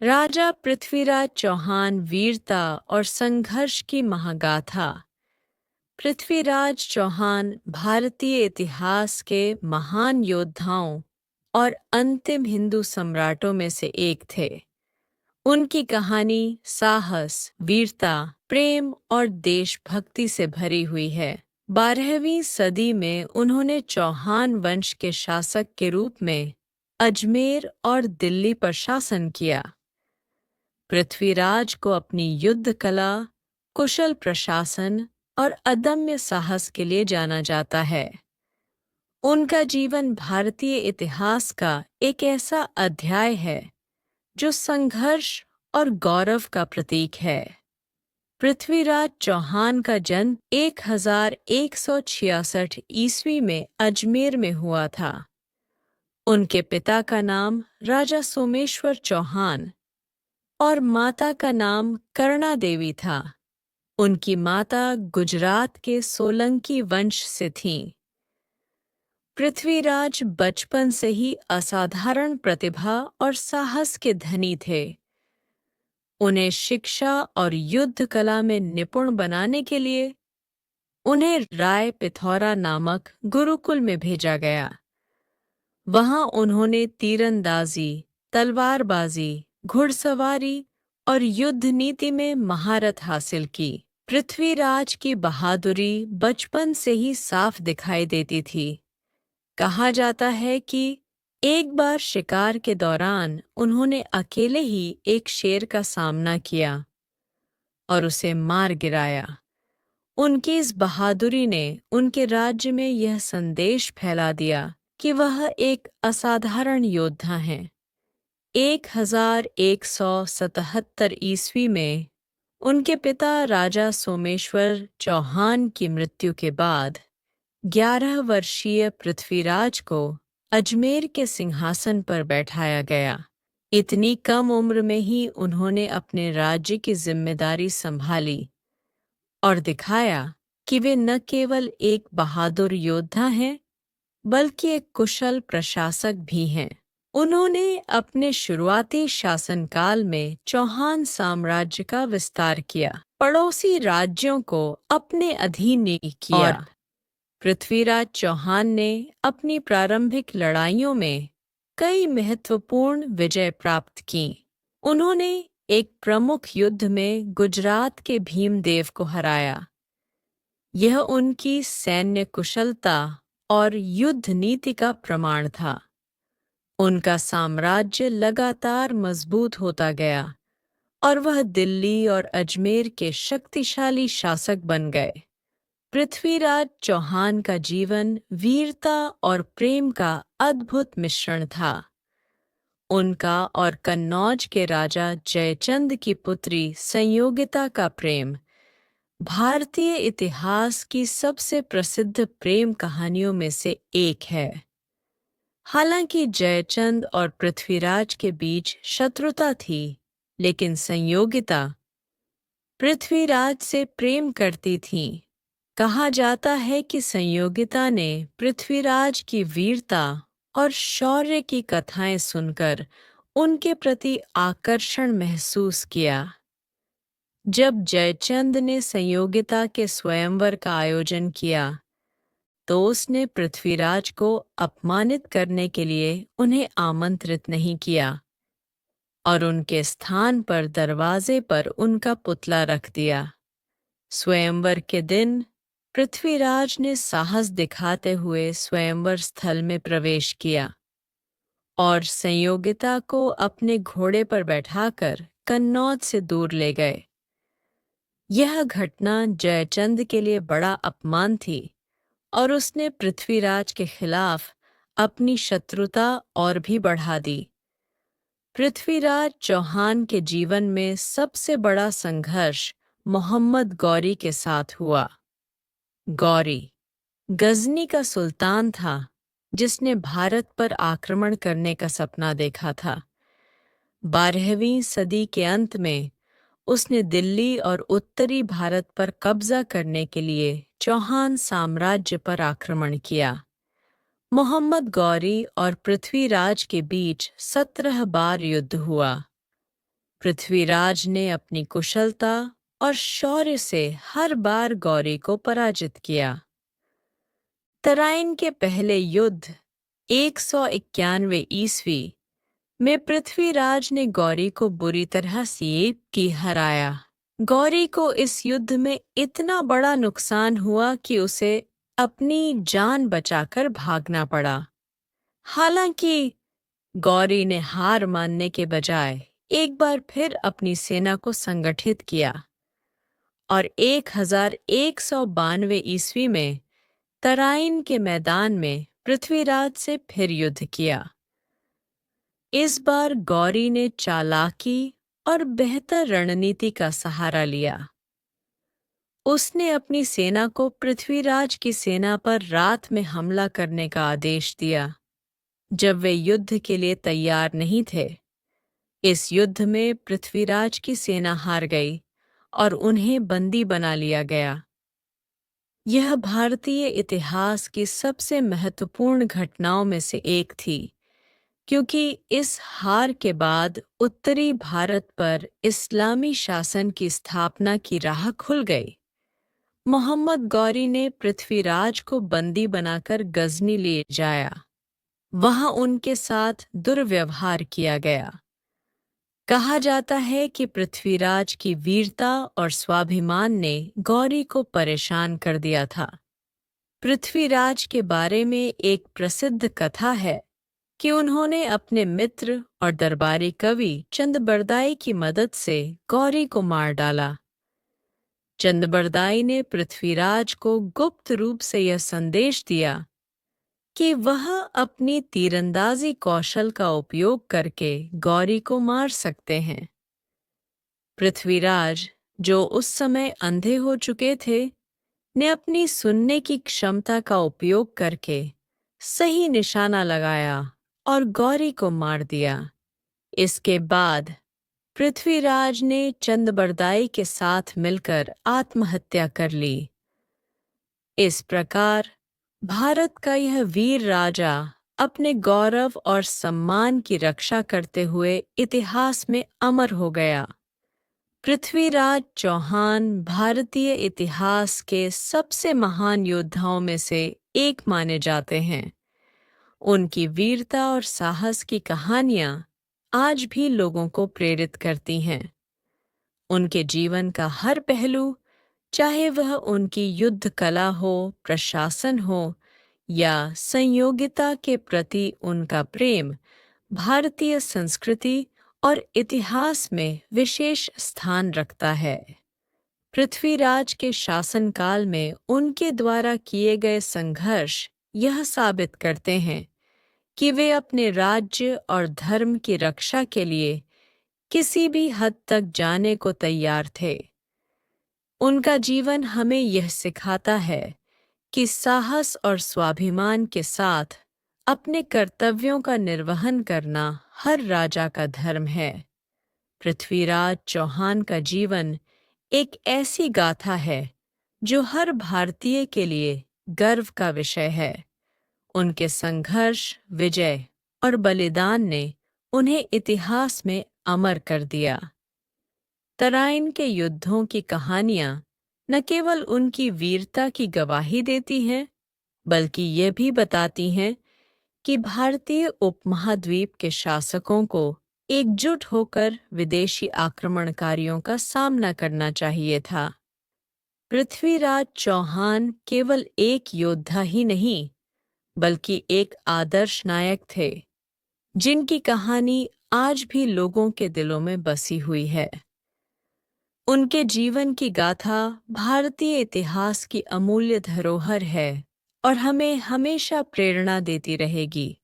राजा पृथ्वीराज चौहान वीरता और संघर्ष की महागाथा। पृथ्वीराज चौहान भारतीय इतिहास के महान योद्धाओं और अंतिम हिंदू सम्राटों में से एक थे। उनकी कहानी साहस, वीरता, प्रेम और देशभक्ति से भरी हुई है। 12वीं सदी में उन्होंने चौहान वंश के शासक के रूप में अजमेर और दिल्ली पर शासन किया। पृथ्वीराज को अपनी युद्ध कला, कुशल प्रशासन और अदम्य साहस के लिए जाना जाता है। उनका जीवन भारतीय इतिहास का एक ऐसा अध्याय है जो संघर्ष और गौरव का प्रतीक है। पृथ्वीराज चौहान का जन्म 1166 ईस्वी में अजमेर में हुआ था। उनके पिता का नाम राजा सोमेश्वर चौहान और माता का नाम करुणा देवी था। उनकी माता गुजरात के सोलंकी वंश से थीं। पृथ्वीराज बचपन से ही असाधारण प्रतिभा और साहस के धनी थे। उन्हें शिक्षा और युद्ध कला में निपुण बनाने के लिए उन्हें राय पिथौरा नामक गुरुकुल में भेजा गया। वहां उन्होंने तीरंदाजी, तलवारबाजी, घुड़सवारी और युद्ध नीति में महारत हासिल की। पृथ्वीराज की बहादुरी बचपन से ही साफ दिखाई देती थी। कहा जाता है कि एक बार शिकार के दौरान उन्होंने अकेले ही एक शेर का सामना किया और उसे मार गिराया। उनकी इस बहादुरी ने उनके राज्य में यह संदेश फैला दिया कि वह एक असाधारण योद्धा हैं। 1177 ईस्वी में उनके पिता राजा सोमेश्वर चौहान की मृत्यु के बाद 11 वर्षीय पृथ्वीराज को अजमेर के सिंहासन पर बैठाया गया। इतनी कम उम्र में ही उन्होंने अपने राज्य की जिम्मेदारी संभाली और दिखाया कि वे न केवल एक बहादुर योद्धा हैं, बल्कि एक कुशल प्रशासक भी हैं। उन्होंने अपने शुरुआती शासनकाल में चौहान साम्राज्य का विस्तार किया, पड़ोसी राज्यों को अपने अधीन किया और पृथ्वीराज चौहान ने अपनी प्रारंभिक लड़ाइयों में कई महत्वपूर्ण विजय प्राप्त की। उन्होंने एक प्रमुख युद्ध में गुजरात के भीमदेव को हराया। यह उनकी सैन्य कुशलता और युद्ध नीति का प्रमाण था। उनका साम्राज्य लगातार मजबूत होता गया और वह दिल्ली और अजमेर के शक्तिशाली शासक बन गए। पृथ्वीराज चौहान का जीवन वीरता और प्रेम का अद्भुत मिश्रण था। उनका और कन्नौज के राजा जयचंद की पुत्री संयोगिता का प्रेम भारतीय इतिहास की सबसे प्रसिद्ध प्रेम कहानियों में से एक है। हालांकि जयचंद और पृथ्वीराज के बीच शत्रुता थी, लेकिन संयोगिता पृथ्वीराज से प्रेम करती थी। कहा जाता है कि संयोगिता ने पृथ्वीराज की वीरता और शौर्य की कथाएं सुनकर उनके प्रति आकर्षण महसूस किया। जब जयचंद ने संयोगिता के स्वयंवर का आयोजन किया, तो उसने पृथ्वीराज को अपमानित करने के लिए उन्हें आमंत्रित नहीं किया और उनके स्थान पर दरवाजे पर उनका पुतला रख दिया। स्वयंवर के दिन पृथ्वीराज ने साहस दिखाते हुए स्वयंवर स्थल में प्रवेश किया और संयोगिता को अपने घोड़े पर बैठाकर कन्नौज से दूर ले गए। यह घटना जयचंद के लिए बड़ा अपमान थी और उसने पृथ्वीराज के खिलाफ अपनी शत्रुता और भी बढ़ा दी। पृथ्वीराज चौहान के जीवन में सबसे बड़ा संघर्ष मोहम्मद गौरी के साथ हुआ। गौरी गजनी का सुल्तान था, जिसने भारत पर आक्रमण करने का सपना देखा था। 12वीं सदी के अंत में उसने दिल्ली और उत्तरी भारत पर कब्जा करने के लिए चौहान साम्राज्य पर आक्रमण किया। मोहम्मद गौरी और पृथ्वीराज के बीच 17 बार युद्ध हुआ। पृथ्वीराज ने अपनी कुशलता और शौर्य से हर बार गौरी को पराजित किया। तराइन के पहले युद्ध 191 ईस्वी में पृथ्वीराज ने गौरी को बुरी तरह से की हराया। गौरी को इस युद्ध में इतना बड़ा नुकसान हुआ कि उसे अपनी जान बचाकर भागना पड़ा। हालांकि गौरी ने हार मानने के बजाय एक बार फिर अपनी सेना को संगठित किया और 1192 ईस्वी में तराइन के मैदान में पृथ्वीराज से फिर युद्ध किया। इस बार गौरी ने चालाकी और बेहतर रणनीति का सहारा लिया। उसने अपनी सेना को पृथ्वीराज की सेना पर रात में हमला करने का आदेश दिया, जब वे युद्ध के लिए तैयार नहीं थे। इस युद्ध में पृथ्वीराज की सेना हार गई और उन्हें बंदी बना लिया गया। यह भारतीय इतिहास की सबसे महत्वपूर्ण घटनाओं में से एक थी, क्योंकि इस हार के बाद उत्तरी भारत पर इस्लामी शासन की स्थापना की राह खुल गई। मोहम्मद गौरी ने पृथ्वीराज को बंदी बनाकर गजनी ले जाया। वहां उनके साथ दुर्व्यवहार किया गया। कहा जाता है कि पृथ्वीराज की वीरता और स्वाभिमान ने गौरी को परेशान कर दिया था। पृथ्वीराज के बारे में एक प्रसिद्ध कथा है कि उन्होंने अपने मित्र और दरबारी कवि चंदबरदाई की मदद से गौरी को मार डाला। चंदबरदाई ने पृथ्वीराज को गुप्त रूप से यह संदेश दिया कि वह अपनी तीरंदाजी कौशल का उपयोग करके गौरी को मार सकते हैं। पृथ्वीराज, जो उस समय अंधे हो चुके थे, ने अपनी सुनने की क्षमता का उपयोग करके सही निशाना लगाया और गौरी को मार दिया। इसके बाद पृथ्वीराज ने चंदबरदाई के साथ मिलकर आत्महत्या कर ली। इस प्रकार भारत का यह वीर राजा अपने गौरव और सम्मान की रक्षा करते हुए इतिहास में अमर हो गया। पृथ्वीराज चौहान भारतीय इतिहास के सबसे महान योद्धाओं में से एक माने जाते हैं। उनकी वीरता और साहस की कहानियां आज भी लोगों को प्रेरित करती हैं। उनके जीवन का हर पहलू, चाहे वह उनकी युद्ध कला हो, प्रशासन हो या संयोगिता के प्रति उनका प्रेम, भारतीय संस्कृति और इतिहास में विशेष स्थान रखता है। पृथ्वीराज के शासनकाल में उनके द्वारा किए गए संघर्ष यह साबित करते हैं कि वे अपने राज्य और धर्म की रक्षा के लिए किसी भी हद तक जाने को तैयार थे। उनका जीवन हमें यह सिखाता है कि साहस और स्वाभिमान के साथ अपने कर्तव्यों का निर्वहन करना हर राजा का धर्म है। पृथ्वीराज चौहान का जीवन एक ऐसी गाथा है जो हर भारतीय के लिए गर्व का विषय है। उनके संघर्ष, विजय और बलिदान ने उन्हें इतिहास में अमर कर दिया। तराइन के युद्धों की कहानियां न केवल उनकी वीरता की गवाही देती हैं, बल्कि ये भी बताती हैं कि भारतीय उपमहाद्वीप के शासकों को एकजुट होकर विदेशी आक्रमणकारियों का सामना करना चाहिए था। पृथ्वीराज चौहान केवल एक योद्धा ही नहीं, बल्कि एक आदर्श नायक थे, जिनकी कहानी आज भी लोगों के दिलों में बसी हुई है। उनके जीवन की गाथा भारतीय इतिहास की अमूल्य धरोहर है और हमें हमेशा प्रेरणा देती रहेगी।